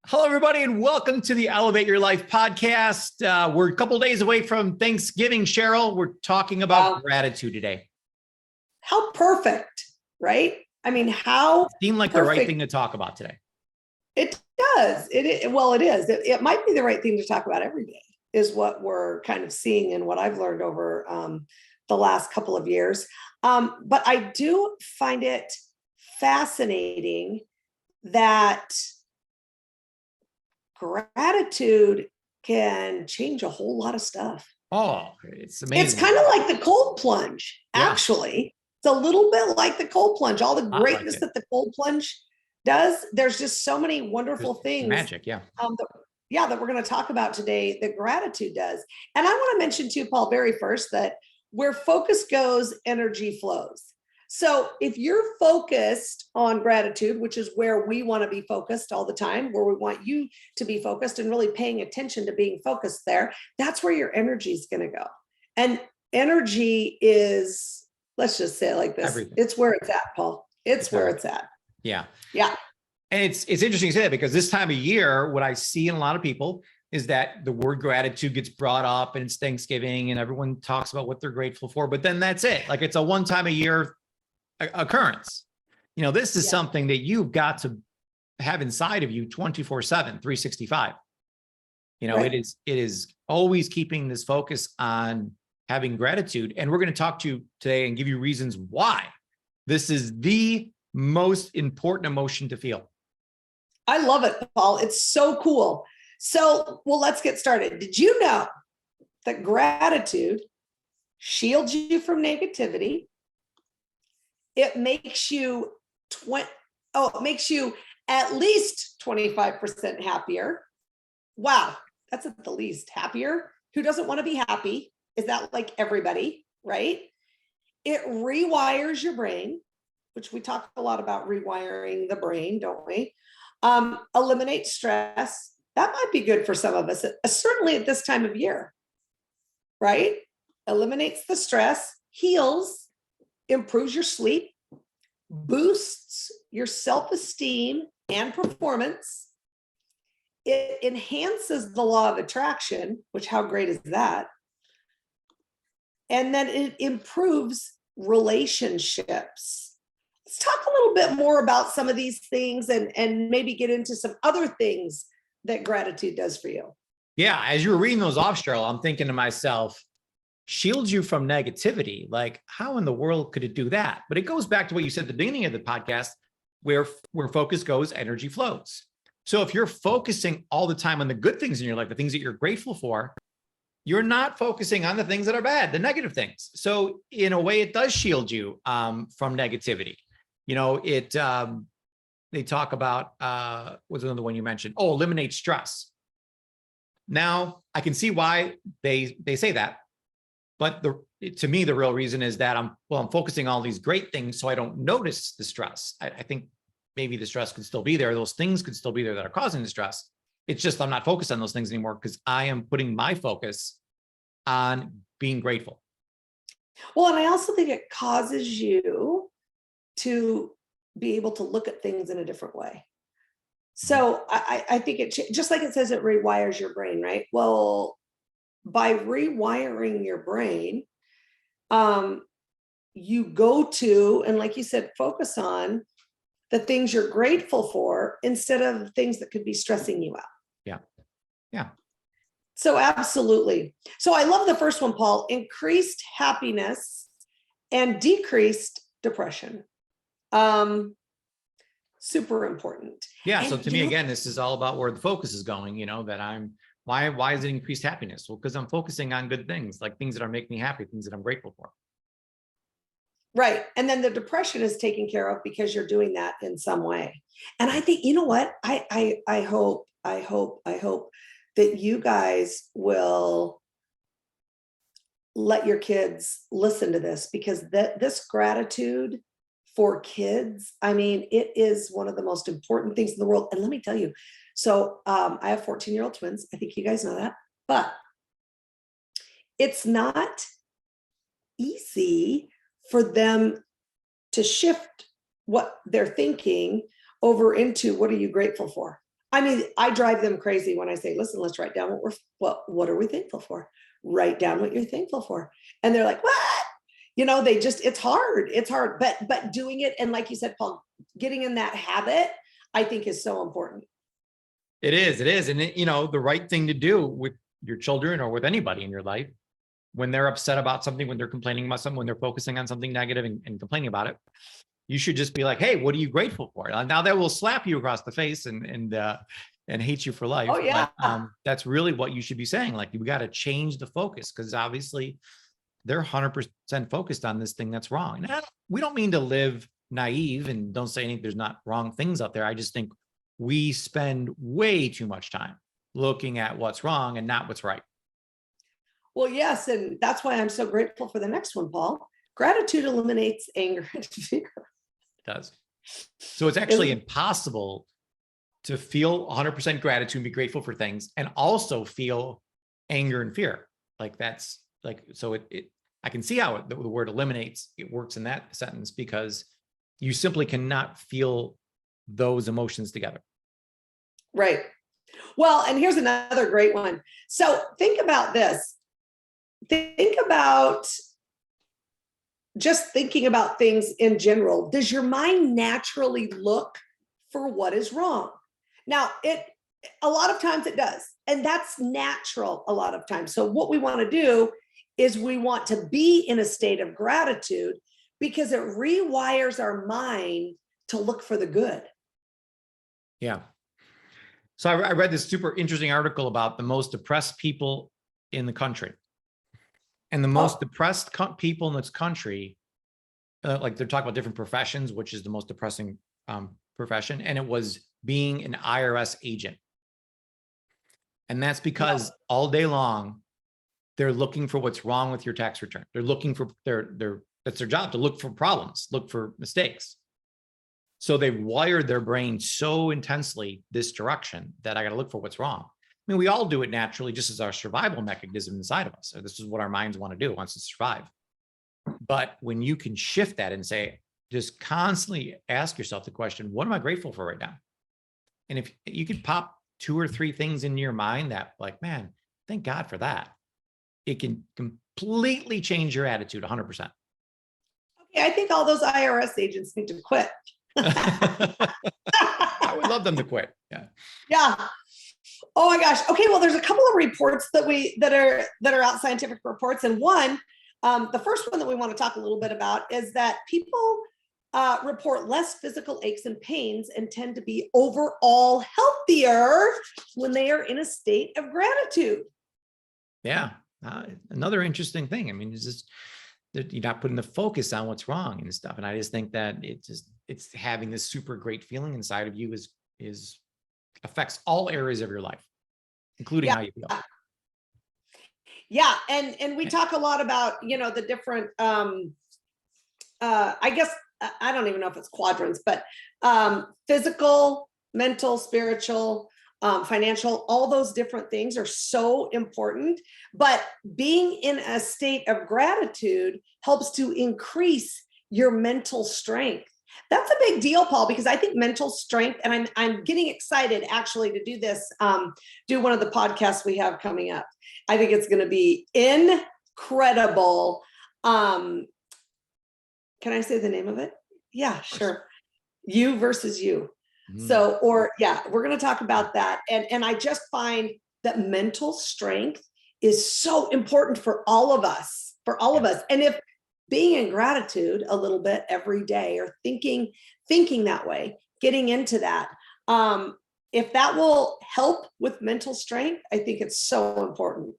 Hello, everybody, and welcome to the Elevate Your Life podcast. We're a couple of days away from Thanksgiving, Cheryl. We're talking about gratitude today. How perfect, right? I mean, how it seemed like perfect. The right thing to talk about today. It does. It is. It might be the right thing to talk about every day, is what we're kind of seeing and what I've learned over the last couple of years. But I do find it fascinating that gratitude can change a whole lot of stuff. Oh, it's amazing. It's kind of like the cold plunge, actually. It's a little bit like the cold plunge. All the greatness that the cold plunge does, there's just so many wonderful things. Magic, that we're going to talk about today that gratitude does. And I want to mention too, Paul, very first, that where focus goes, energy flows. So if you're focused on gratitude, which is where we want to be focused all the time, where we want you to be focused and really paying attention to being focused there, that's where your energy is going to go. And energy is, let's just say it like this. Everything. It's where it's at, Paul. It's where it's at. Yeah. Yeah. And it's interesting to say that, because this time of year, what I see in a lot of people is that the word gratitude gets brought up, and it's Thanksgiving and everyone talks about what they're grateful for, but then that's it. Like, it's a one time a year occurrence. You know, this is something that you've got to have inside of you 24/7, 365. You know, it is always keeping this focus on having gratitude. And we're going to talk to you today and give you reasons why this is the most important emotion to feel. I love it, Paul. It's so cool. So, well, let's get started. Did you know that gratitude shields you from negativity? It makes you it makes you at least 25% happier. Wow, that's at the least. Happier. Who doesn't want to be happy? Is that like everybody, right? It rewires your brain, which we talk a lot about rewiring the brain, don't we? Eliminate stress. That might be good for some of us, certainly at this time of year, right? Eliminates the stress, heals, improves your sleep, boosts your self-esteem and performance. It enhances the law of attraction, which how great is that? And then it improves relationships. Let's talk a little bit more about some of these things and maybe get into some other things that gratitude does for you. Yeah, as you were reading those off, Cheryl, I'm thinking to myself, shields you from negativity. Like, how in the world could it do that? But it goes back to what you said at the beginning of the podcast, where focus goes, energy flows. So if you're focusing all the time on the good things in your life, the things that you're grateful for, you're not focusing on the things that are bad, the negative things. So in a way, it does shield you from negativity. You know, they talk about, what's another one you mentioned? Oh, eliminate stress. Now, I can see why they say that. But to me, the real reason is that I'm focusing on all these great things, so I don't notice the stress. I think maybe the stress could still be there. Those things could still be there that are causing the stress. It's just I'm not focused on those things anymore because I am putting my focus on being grateful. Well, and I also think it causes you to be able to look at things in a different way. So I think it, just like it says, it rewires your brain, right? Well, by rewiring your brain, you go to, and like you said, focus on the things you're grateful for instead of things that could be stressing you out. Yeah. So absolutely. So I love the first one, Paul: increased happiness and decreased depression. Super important. Yeah. So to me, again, this is all about where the focus is going, you know, that why is it increased happiness? Well, because I'm focusing on good things, like things that are making me happy, things that I'm grateful for. Right. And then the depression is taken care of because you're doing that in some way. And I think, you know what, I hope that you guys will let your kids listen to this, because this gratitude for kids, I mean, it is one of the most important things in the world. And let me tell you, so I have 14-year-old twins. I think you guys know that, but it's not easy for them to shift what they're thinking over into what are you grateful for? I mean, I drive them crazy when I say, listen, let's write down what are we thankful for? Write down what you're thankful for. And they're like, what? It's hard, but doing it. And like you said, Paul, getting in that habit, I think is so important. It is. And the right thing to do with your children or with anybody in your life, when they're upset about something, when they're complaining about something, when they're focusing on something negative and complaining about it, you should just be like, hey, what are you grateful for? Now that will slap you across the face and hate you for life. Oh, yeah. But, that's really what you should be saying. Like, we got to change the focus, because obviously they're 100% focused on this thing that's wrong. And we don't mean to live naive and don't say anything. There's not wrong things out there. I just think we spend way too much time looking at what's wrong and not what's right. Well, yes. And that's why I'm so grateful for the next one, Paul. Gratitude eliminates anger and fear. It does. So it's actually impossible to feel 100% gratitude and be grateful for things and also feel anger and fear. Like, that's like, so I can see how the word eliminates, it works in that sentence, because you simply cannot feel those emotions together. Right. Well, and here's another great one. So think about this. Think about just thinking about things in general. Does your mind naturally look for what is wrong? Now, a lot of times it does, and that's natural a lot of times. So what we want to do is we want to be in a state of gratitude, because it rewires our mind to look for the good. Yeah. So I read this super interesting article about the most depressed people in the country. And the most depressed people in this country, like, they're talking about different professions, which is the most depressing profession. And it was being an IRS agent. And that's because all day long, they're looking for what's wrong with your tax return. They're looking for that's their job, to look for problems, look for mistakes. So they've wired their brain so intensely this direction that I got to look for what's wrong. I mean, we all do it naturally, just as our survival mechanism inside of us. So this is what our minds want to do, wants to survive. But when you can shift that and say, just constantly ask yourself the question, what am I grateful for right now? And if you could pop 2 or 3 things into your mind that, like, man, thank God for that, it can completely change your attitude 100%. Okay, I think all those IRS agents need to quit. I would love them to quit. Yeah. Yeah. Oh my gosh. Okay. Well, there's a couple of reports that are out, scientific reports, and one, the first one that we want to talk a little bit about is that people report less physical aches and pains and tend to be overall healthier when they are in a state of gratitude. Yeah. Another interesting thing. I mean, it's just that you're not putting the focus on what's wrong and stuff. And I just think that it's having this super great feeling inside of you is affects all areas of your life, including how you feel. Yeah. And we talk a lot about, the different, I guess, I don't even know if it's quadrants, but physical, mental, spiritual, financial, all those different things are so important. But being in a state of gratitude helps to increase your mental strength. That's a big deal, Paul, because I think mental strength, and I'm getting excited actually to do this, do one of the podcasts we have coming up. I think it's going to be incredible. Can I say the name of it? Yeah, sure. You versus you. So, we're going to talk about that. And I just find that mental strength is so important for all of us, And if being in gratitude a little bit every day, or thinking that way, getting into that, if that will help with mental strength, I think it's so important.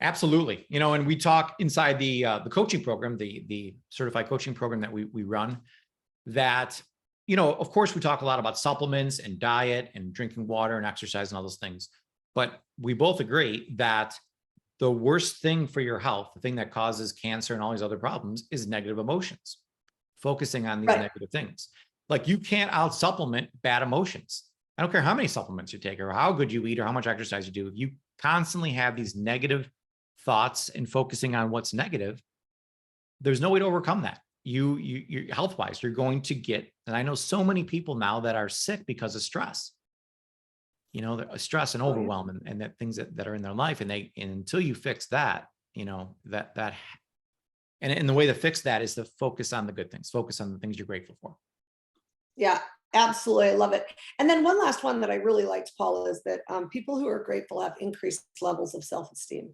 Absolutely. And we talk inside the coaching program, the certified coaching program that we run, that, of course, we talk a lot about supplements and diet and drinking water and exercise and all those things. But we both agree that the worst thing for your health, the thing that causes cancer and all these other problems, is negative emotions, focusing on these negative things. Like, you can't out supplement bad emotions. I don't care how many supplements you take or how good you eat or how much exercise you do. If you constantly have these negative thoughts and focusing on what's negative, there's no way to overcome that. You health-wise, you're going to get, and I know so many people now that are sick because of stress. stress and Oh, yeah. overwhelm and that things that are in their life. And until you fix that, and the way to fix that is to focus on the good things, focus on the things you're grateful for. Yeah, absolutely. I love it. And then one last one that I really liked, Paul, is that people who are grateful have increased levels of self-esteem.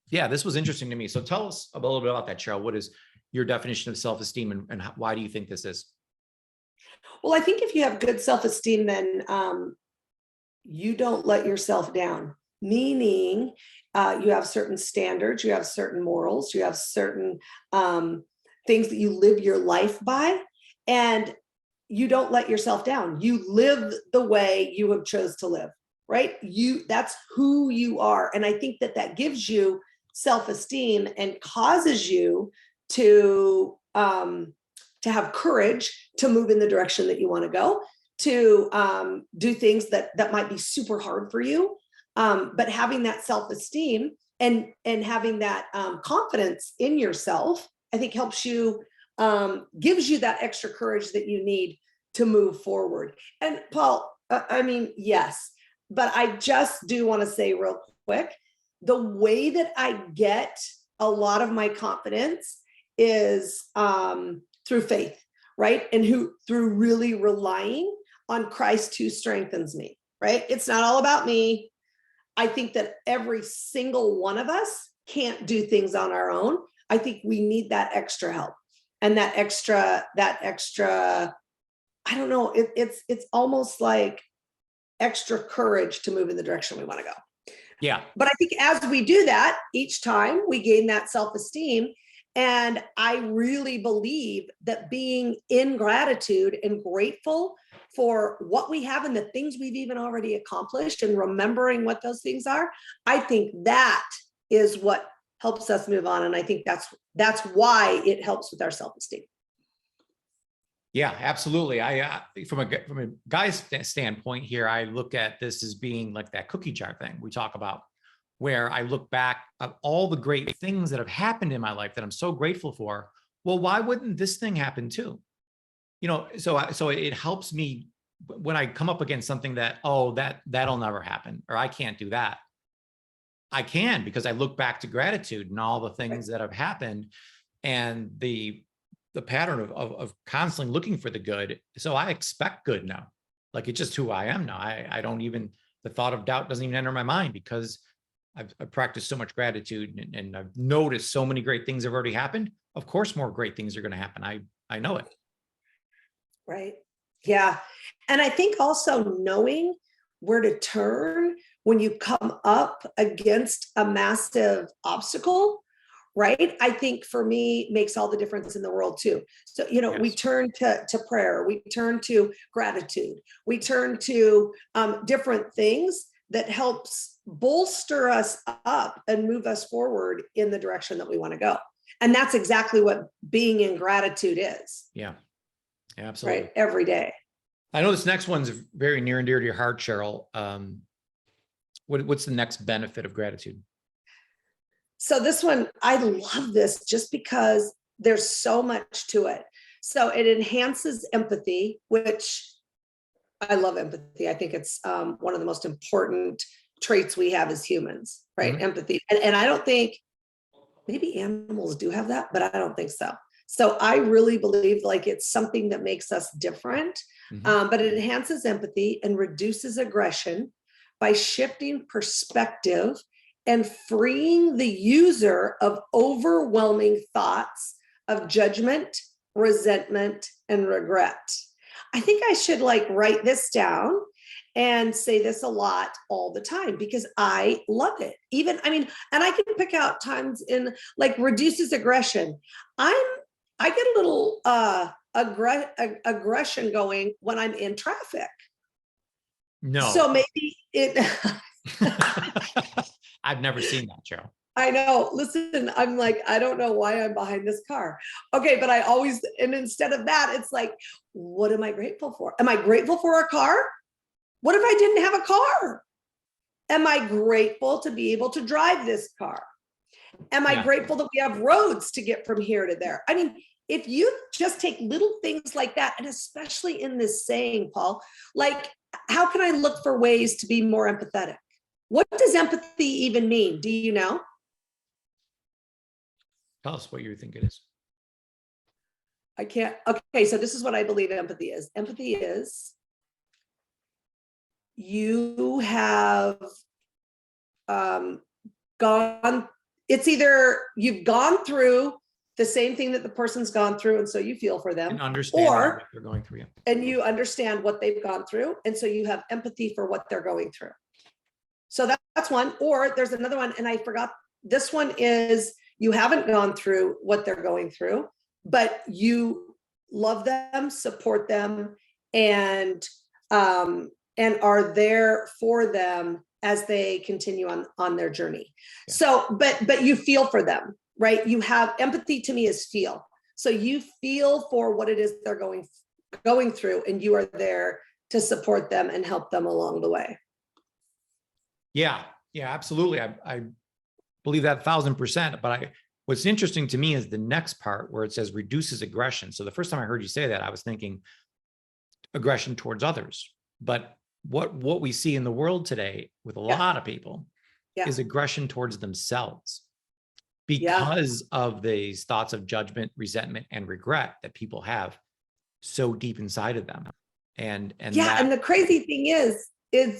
Yeah, this was interesting to me. So tell us a little bit about that, Cheryl. What is your definition of self-esteem, and why do you think this is? Well, I think if you have good self-esteem, then you don't let yourself down, meaning you have certain standards, you have certain morals, you have certain things that you live your life by, and you don't let yourself down. You live the way you have chose to live, right? That's who you are. And I think that gives you self-esteem and causes you to have courage to move in the direction that you want to go, to do things that might be super hard for you. But having that self-esteem and having that confidence in yourself, I think helps you, gives you that extra courage that you need to move forward. And Paul, I mean, yes, but I just do want to say real quick, the way that I get a lot of my confidence is through faith, right? And through really relying on Christ who strengthens me, right? It's not all about me. I think that every single one of us can't do things on our own. I think we need that extra help and that extra, I don't know, it's almost like extra courage to move in the direction we want to go. Yeah. But I think as we do that, each time we gain that self-esteem. And I really believe that being in gratitude and grateful for what we have and the things we've even already accomplished and remembering what those things are, I think that is what helps us move on. And I think that's why it helps with our self-esteem. Yeah, absolutely. I from a guy's standpoint here, I look at this as being like that cookie jar thing we talk about, where I look back at all the great things that have happened in my life that I'm so grateful for. Well, why wouldn't this thing happen too? So it helps me when I come up against something that, that'll never happen, or I can't do that. I can, because I look back to gratitude and all the things that have happened, and the pattern of constantly looking for the good. So I expect good now. Like, it's just who I am now. I don't even, the thought of doubt doesn't even enter my mind, because I've practiced so much gratitude, and I've noticed so many great things have already happened. Of course, more great things are going to happen. I know it. Right. Yeah. And I think also knowing where to turn when you come up against a massive obstacle, right? I think for me makes all the difference in the world too. So, Yes. We turn to prayer, we turn to gratitude, we turn to different things that helps bolster us up and move us forward in the direction that we want to go. And that's exactly what being in gratitude is. Yeah, absolutely. Right. Every day. I know this next one's very near and dear to your heart, Cheryl. What's the next benefit of gratitude? So this one, I love this just because there's so much to it. So it enhances empathy, which I love empathy. I think it's one of the most important traits we have as humans, right? Mm-hmm. Empathy. And I don't think, maybe animals do have that, but I don't think so. So I really believe like it's something that makes us different, but it enhances empathy and reduces aggression by shifting perspective and freeing the user of overwhelming thoughts of judgment, resentment, and regret. I think I should write this down and say this a lot all the time because I love it. And I can pick out times in reduces aggression. I get a little aggression going when I'm in traffic. No. So maybe it. I've never seen that, Cheryl. I know. Listen, I'm I don't know why I'm behind this car. Okay, but and instead of that, it's what am I grateful for? Am I grateful for a car? What if I didn't have a car? Am I grateful to be able to drive this car? Am I grateful that we have roads to get from here to there? if you just take little things like that, and especially in this saying, Paul, like, how can I look for ways to be more empathetic? What does empathy even mean? Do you know? Tell us what you think it is. I can't. Okay, so this is what I believe empathy is. Empathy is you have gone, it's either you've gone through the same thing that the person's gone through, and so you feel for them, And understand or what they're going through. Yeah. and you understand what they've gone through, and so you have empathy for what they're going through. So that's one. Or there's another one, and I forgot. This one is you haven't gone through what they're going through, but you love them, support them, and are there for them as they continue on their journey. Yeah. So, but you feel for them, right? You have empathy. To me is feel. So you feel for what it is they're going through, and you are there to support them and help them along the way. Yeah, absolutely. I believe that 1,000%. But what's interesting to me is the next part where it says reduces aggression. So the first time I heard you say that, I was thinking aggression towards others. But what we see in the world today with a lot of people is aggression towards themselves, because of these thoughts of judgment, resentment, and regret that people have so deep inside of them. And the crazy thing is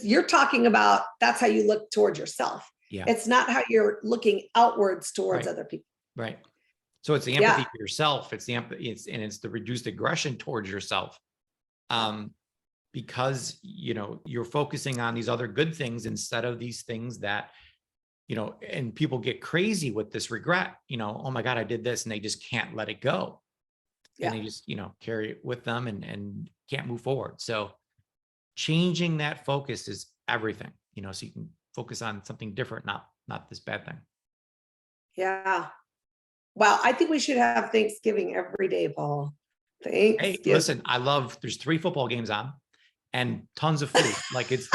you're talking about, that's how you look towards yourself. Yeah. It's not how you're looking outwards towards other people. Right. So it's the empathy for yourself. It's the empathy, it's the reduced aggression towards yourself. Because, you're focusing on these other good things instead of these things that, and people get crazy with this regret, oh my God, I did this, and they just can't let it go. Yeah. And they just, carry it with them and can't move forward. So changing that focus is everything, so you can focus on something different, not this bad thing. Yeah. Wow. I think we should have Thanksgiving every day, Paul. Hey, listen, there's 3 football games on and tons of food. Like it's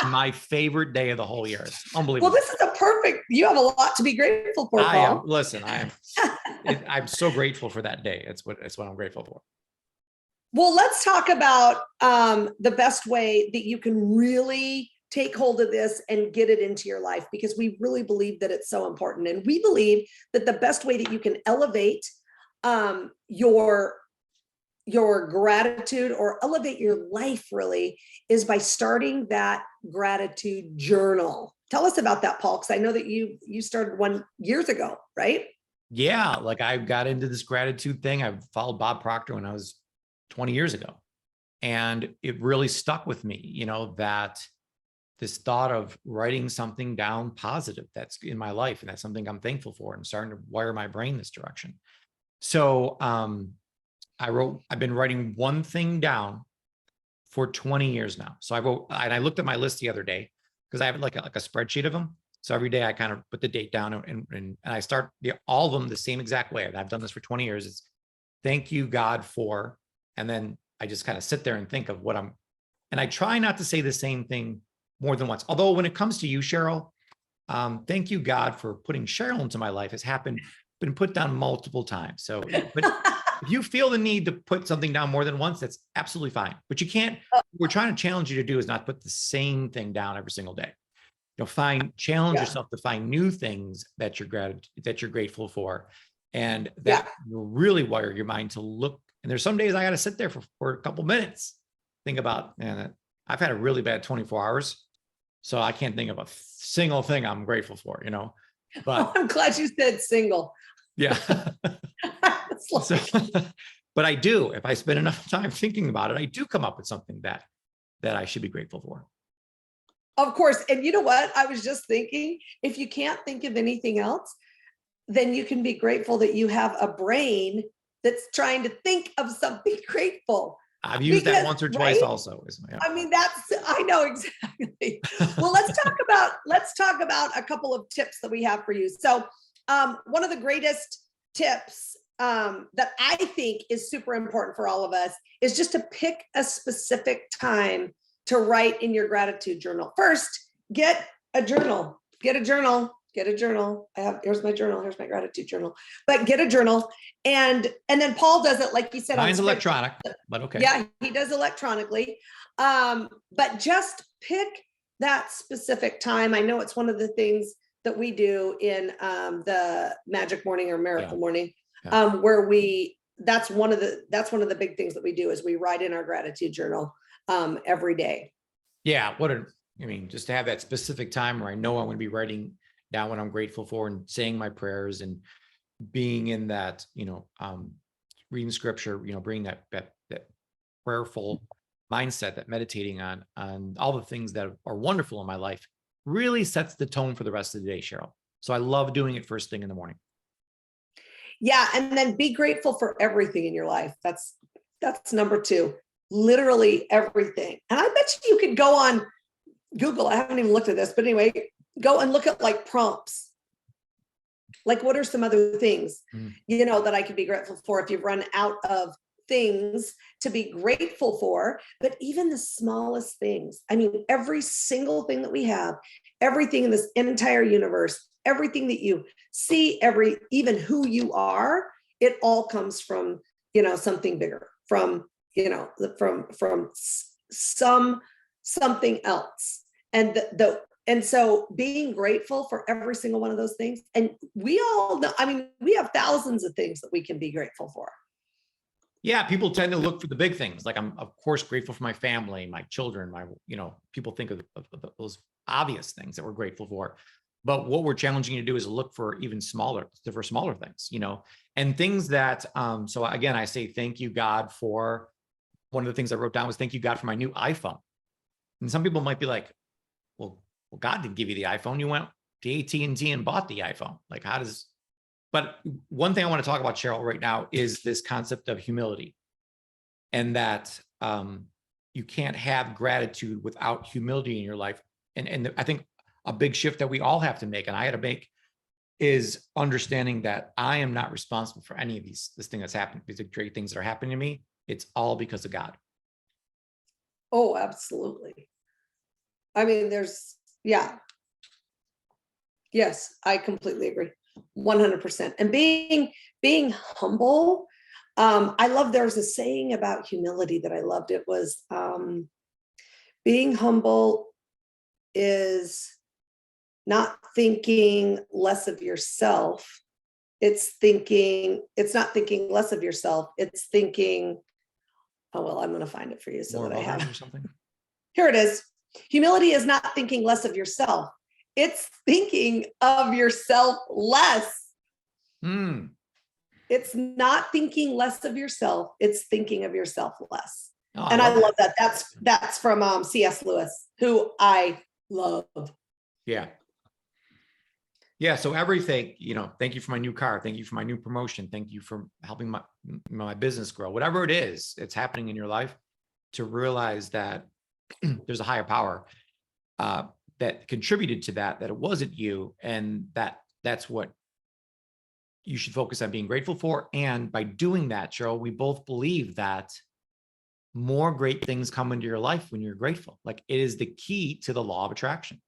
my favorite day of the whole year. It's unbelievable. Well, this is you have a lot to be grateful for, Paul. I'm so grateful for that day. It's what I'm grateful for. Well, let's talk about the best way that you can really take hold of this and get it into your life, because we really believe that it's so important. And we believe that the best way that you can elevate your gratitude, or elevate your life, really, is by starting that gratitude journal. Tell us about that, Paul, because I know that you started one years ago, right? Yeah, like I got into this gratitude thing. I followed Bob Proctor when I was 20 years ago. And it really stuck with me, that this thought of writing something down positive that's in my life, and that's something I'm thankful for, and starting to wire my brain this direction. So I've been writing one thing down for 20 years now. So I looked at my list the other day, because I have like a spreadsheet of them. So every day I kind of put the date down, and I start all of them the same exact way. I've done this for 20 years. It's thank you, God, for, and then I just kind of sit there and think of and I try not to say the same thing more than once. Although when it comes to you, Cheryl, thank you, God, for putting Cheryl into my life been put down multiple times. So, but if you feel the need to put something down more than once, that's absolutely fine. But you can't, what we're trying to challenge you to do is not put the same thing down every single day. Challenge yourself to find new things that you're grateful for, and that will really wire your mind to look. And there's some days I got to sit there for a couple minutes, think about, man, I've had a really bad 24 hours. So I can't think of a single thing I'm grateful for, but I'm glad you said single. Yeah. But I do, if I spend enough time thinking about it, I do come up with something that I should be grateful for. Of course. And you know what? I was just thinking, if you can't think of anything else, then you can be grateful that you have a brain that's trying to think of something grateful. I've used that once or twice also. I know exactly. Well, let's talk about a couple of tips that we have for you. So one of the greatest tips that I think is super important for all of us is just to pick a specific time to write in your gratitude journal. First, get a journal. Get a journal. Here's my journal. Here's my gratitude journal. But get a journal. And then Paul does it, like you said, Mine's on script. electronic, but okay. Yeah, he does electronically. But just pick that specific time. I know it's one of the things that we do in the Magic Morning or Miracle Morning, where that's one of the big things that we do is we write in our gratitude journal every day. Yeah, just to have that specific time where I know I'm going to be writing down what I'm grateful for and saying my prayers and being in that, reading scripture, bringing that prayerful mindset, that meditating on all the things that are wonderful in my life really sets the tone for the rest of the day, Cheryl. So I love doing it first thing in the morning. Yeah. And then be grateful for everything in your life. That's number 2, literally everything. And I bet you could go on Google. I haven't even looked at this, but anyway, go and look at like prompts. Like, what are some other things, that I could be grateful for if you've run out of things to be grateful for? But even the smallest things, I mean, every single thing that we have, everything in this entire universe, everything that you see, even who you are, it all comes from, something bigger, from something else. And so being grateful for every single one of those things. And we all know, we have thousands of things that we can be grateful for. Yeah, people tend to look for the big things. Like, I'm of course grateful for my family, my children, people think of those obvious things that we're grateful for. But what we're challenging you to do is look for even smaller things, and things that, so again, I say, thank you, God, for, one of the things I wrote down was, thank you, God, for my new iPhone. And some people might be like, well, God didn't give you the iPhone. You went to AT&T and bought the iPhone. Like, but one thing I want to talk about, Cheryl, right now is this concept of humility, and that you can't have gratitude without humility in your life. And I think a big shift that we all have to make, and I had to make, is understanding that I am not responsible for any of this thing that's happened. These are great things that are happening to me. It's all because of God. Oh, absolutely. Yes, I completely agree. 100%. And being humble. I love, there's a saying about humility that I loved. It was, being humble is not thinking less of yourself. It's not thinking less of yourself. It's thinking, oh, well, I'm going to find it for you so More that I have or something. Here it is. Humility is not thinking less of yourself. It's thinking of yourself less. It's not thinking less of yourself. It's thinking of yourself less. Oh, and I love that. That's from C.S. Lewis, who I love. Yeah. Yeah. So everything, thank you for my new car. Thank you for my new promotion. Thank you for helping my business grow. Whatever it is, it's happening in your life, to realize that there's a higher power that contributed to that it wasn't you. And that's what you should focus on being grateful for. And by doing that, Cheryl, we both believe that more great things come into your life when you're grateful. Like, it is the key to the law of attraction.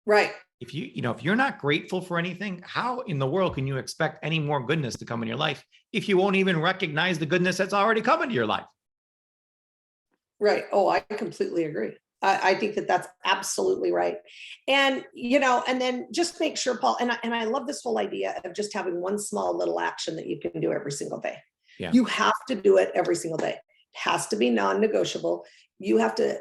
Right. If if you're not grateful for anything, how in the world can you expect any more goodness to come in your life if you won't even recognize the goodness that's already come into your life? Right. Oh, I completely agree. I think that's absolutely right. And, and then just make sure, Paul, and I love this whole idea of just having one small little action that you can do every single day. Yeah. You have to do it every single day. It has to be non-negotiable. You have to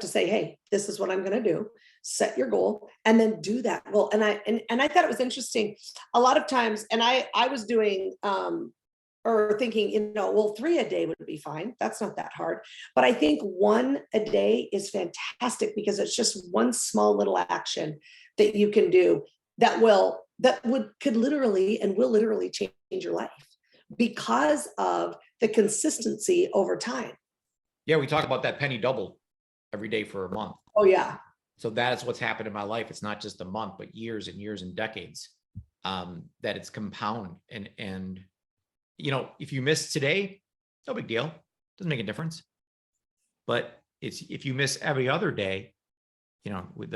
say, hey, this is what I'm going to do. Set your goal and then do that. Well, and I thought it was interesting. A lot of times, and I was doing, or thinking, 3 a day would be fine. That's not that hard. But I think 1 a day is fantastic, because it's just one small little action that you can do that could literally and will literally change your life because of the consistency over time. Yeah, we talk about that penny double every day for a month. Oh, yeah. So that is what's happened in my life. It's not just a month, but years and years and decades, that it's compound. And if you miss today, no big deal. Doesn't make a difference. But if you miss every other day, you know, with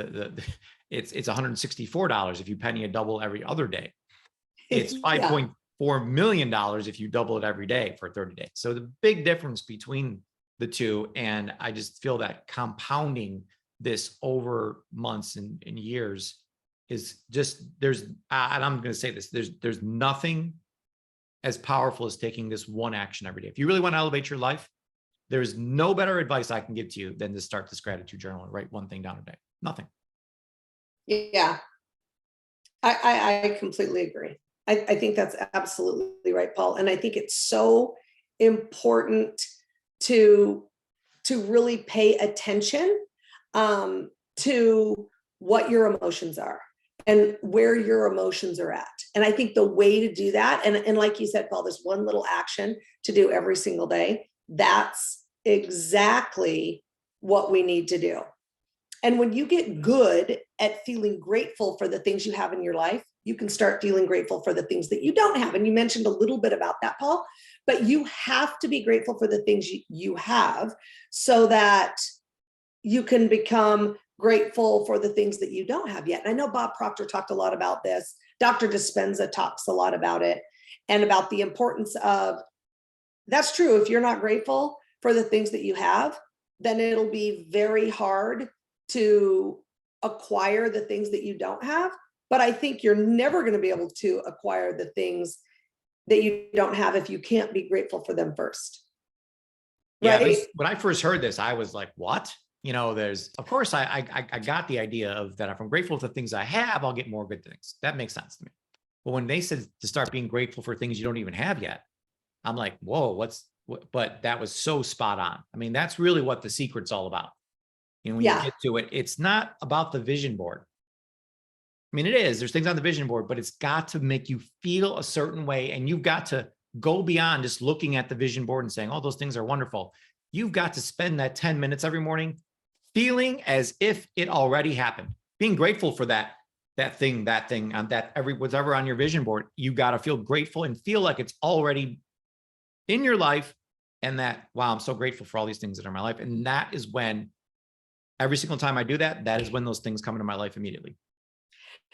it's $164 if you penny a double every other day. It's Yeah. $5.4 million if you double it every day for 30 days. So the big difference between the two, and I just feel that compounding this over months and years is just, and I'm going to say this, there's nothing as powerful as taking this one action every day. If you really want to elevate your life, there's no better advice I can give to you than to start this gratitude journal and write one thing down a day. Nothing. Yeah. I completely agree. I think that's absolutely right, Paul. And I think it's so important to really pay attention to what your emotions are and where your emotions are at. And I think the way to do that, and like you said, Paul, this one little action to do every single day, that's exactly what we need to do. And when you get good at feeling grateful for the things you have in your life, you can start feeling grateful for the things that you don't have. And you mentioned a little bit about that, Paul, but you have to be grateful for the things you have so that you can become grateful for the things that you don't have yet. And I know Bob Proctor talked a lot about this. Dr. Dispenza talks a lot about it and about the importance of, that's true. If you're not grateful for the things that you have, then it'll be very hard to acquire the things that you don't have. But I think you're never going to be able to acquire the things that you don't have if you can't be grateful for them first. Yeah, Right? when I first heard this, I was like, what? You know, of course, I got the idea of that if I'm grateful for the things I have, I'll get more good things. That makes sense to me. But when they said to start being grateful for things you don't even have yet, I'm like, whoa, but that was so spot on. I mean, that's really what the secret's all about. You know, when you get to it, it's not about the vision board. I mean, it is, there's things on the vision board, but it's got to make you feel a certain way. And you've got to go beyond just looking at the vision board and saying, oh, those things are wonderful. You've got to spend that 10 minutes every morning feeling as if it already happened, being grateful for that thing on that whatever on your vision board. You got to feel grateful and feel like it's already in your life. And that, wow, I'm so grateful for all these things that are in my life. And that is when every single time I do that, that is when those things come into my life immediately.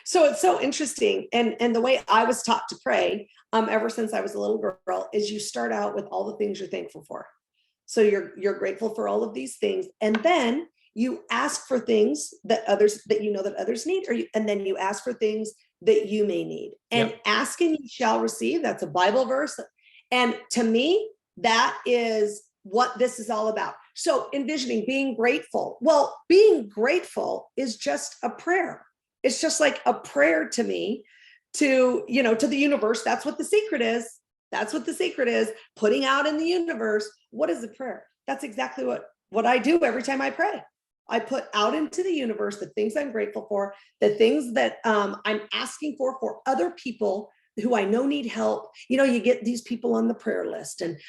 So it's so interesting. And the way I was taught to pray ever since I was a little girl is you start out with all the things you're thankful for. So you're grateful for all of these things. And then you ask for things that you know that others need, and then you ask for things that you may need. And ask and you shall receive. That's a Bible verse. And to me, that is what this is all about. So envisioning being grateful. Well, being grateful is just a prayer. It's just like a prayer to me, to the universe. That's what the secret is. That's what the secret is. Putting out in the universe. What is a prayer? That's exactly what I do every time I pray. I put out into the universe the things I'm grateful for, the things that I'm asking for other people who I know need help. You know, you get these people on the prayer list and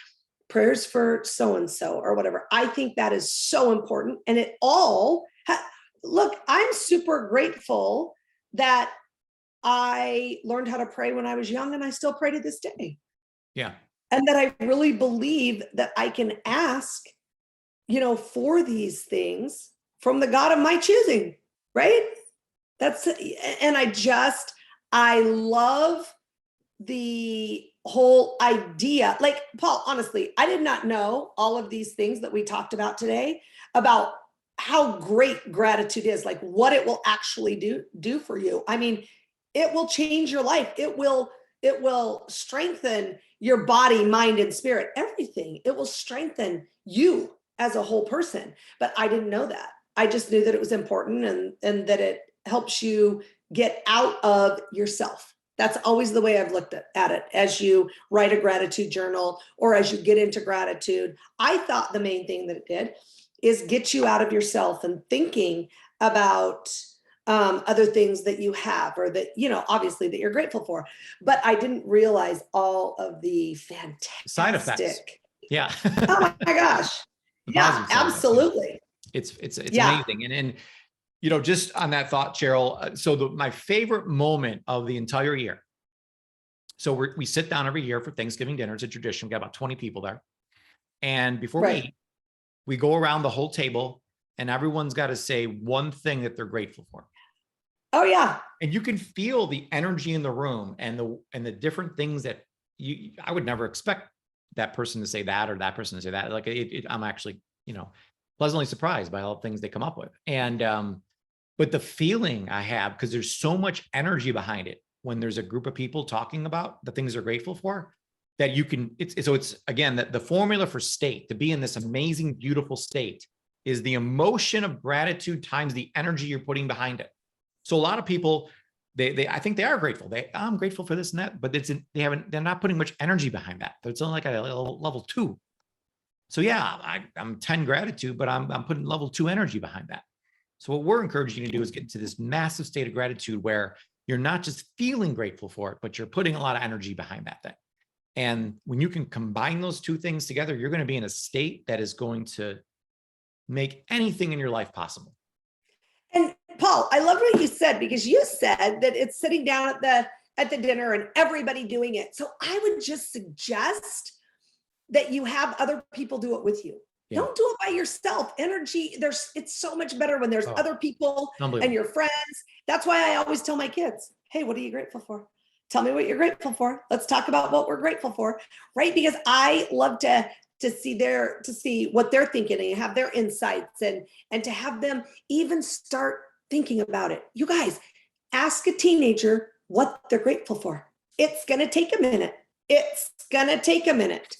prayers for so-and-so or whatever. I think that is so important. And it all, look, I'm super grateful that I learned how to pray when I was young and I still pray to this day. Yeah. And that I really believe that I can ask, for these things from the God of my choosing, right? And I love the whole idea. Like, Paul, honestly, I did not know all of these things that we talked about today about how great gratitude is, like what it will actually do for you. I mean, it will change your life. It will strengthen your body, mind, and spirit, everything. It will strengthen you as a whole person. But I didn't know that. I just knew that it was important and that it helps you get out of yourself. That's always the way I've looked at it. As you write a gratitude journal or as you get into gratitude, I thought the main thing that it did is get you out of yourself and thinking about other things that you have or that, obviously that you're grateful for. But I didn't realize all of the fantastic side effects. Yeah. Oh my gosh. Yeah, absolutely. It's amazing. And just on that thought, Cheryl, so my favorite moment of the entire year. So we sit down every year for Thanksgiving dinner. It's a tradition. We got about 20 people there. And before we eat, we go around the whole table and everyone's got to say one thing that they're grateful for. Oh yeah. And you can feel the energy in the room and the different things that I would never expect that person to say that or that person to say that. Like I'm actually, pleasantly surprised by all the things they come up with. And, but the feeling I have, because there's so much energy behind it when there's a group of people talking about the things they're grateful for, that you can, it's again, that the formula for state, to be in this amazing, beautiful state, is the emotion of gratitude times the energy you're putting behind it. So a lot of people, I think they are grateful. I'm grateful for this and that, but they're not putting much energy behind that. It's only like a level 2. So yeah, I'm 10 gratitude, but I'm putting level 2 energy behind that. So what we're encouraging you to do is get into this massive state of gratitude where you're not just feeling grateful for it, but you're putting a lot of energy behind that thing. And when you can combine those two things together, you're going to be in a state that is going to make anything in your life possible. And Paul, I love what you said, because you said that it's sitting down at the dinner and everybody doing it. So I would just suggest that you have other people do it with you. Yeah. Don't do it by yourself. Energy, it's so much better when there's other people and your friends. That's why I always tell my kids, hey, what are you grateful for? Tell me what you're grateful for. Let's talk about what we're grateful for, right? Because I love to see what they're thinking and have their insights and to have them even start thinking about it. You guys, ask a teenager what they're grateful for. It's going to take a minute. It's going to take a minute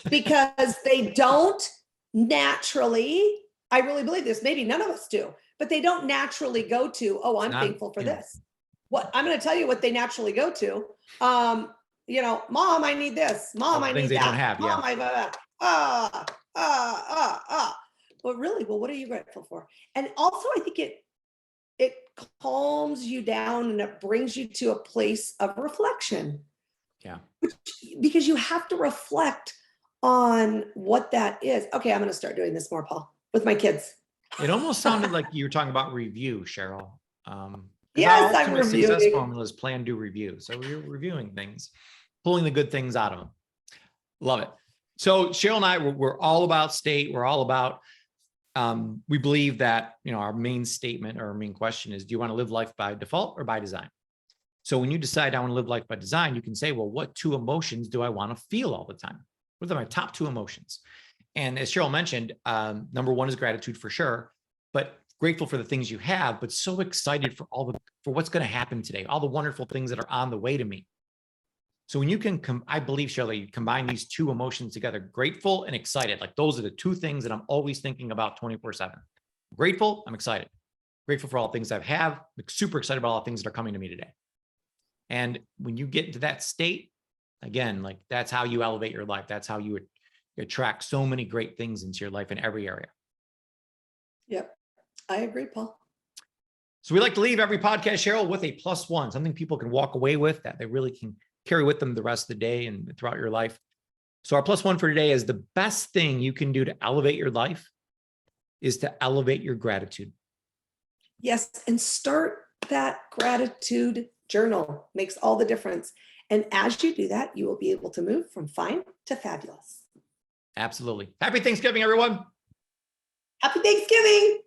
because they don't naturally, I really believe this, maybe none of us do, but they don't naturally go to, oh, I'm thankful for this. What I'm going to tell you what they naturally go to. Mom, I need this. Mom, I need that. They don't have, Mom, Well, really, what are you grateful for? And also, I think it calms you down and it brings you to a place of reflection. Yeah. Because you have to reflect on what that is. Okay, I'm going to start doing this more, Paul, with my kids. It almost sounded like you were talking about review, Cheryl. Yes, I'm reviewing. Success formulas, plan, do, review. So we're reviewing things, pulling the good things out of them. Love it. So Cheryl and I, we're all about state. We're all about, we believe that, our main statement or our main question is, do you want to live life by default or by design? So when you decide I want to live life by design, you can say, well, what 2 emotions do I want to feel all the time? What are my top 2 emotions? And as Cheryl mentioned, number 1 is gratitude for sure, but grateful for the things you have, but so excited for for what's going to happen today, all the wonderful things that are on the way to me. So when you can I believe, Cheryl, you combine these 2 emotions together, grateful and excited, like those are the 2 things that I'm always thinking about 24/7. Grateful, I'm excited. Grateful for all the things I have. I'm super excited about all the things that are coming to me today. And when you get into that state, again, like that's how you elevate your life. That's how you attract so many great things into your life in every area. Yep. I agree, Paul. So we like to leave every podcast, Cheryl, with a +1, something people can walk away with that they really can carry with them the rest of the day and throughout your life. So our +1 for today is the best thing you can do to elevate your life is to elevate your gratitude. Yes. And start that gratitude journal. Makes all the difference. And as you do that, you will be able to move from fine to fabulous. Absolutely. Happy Thanksgiving, everyone. Happy Thanksgiving.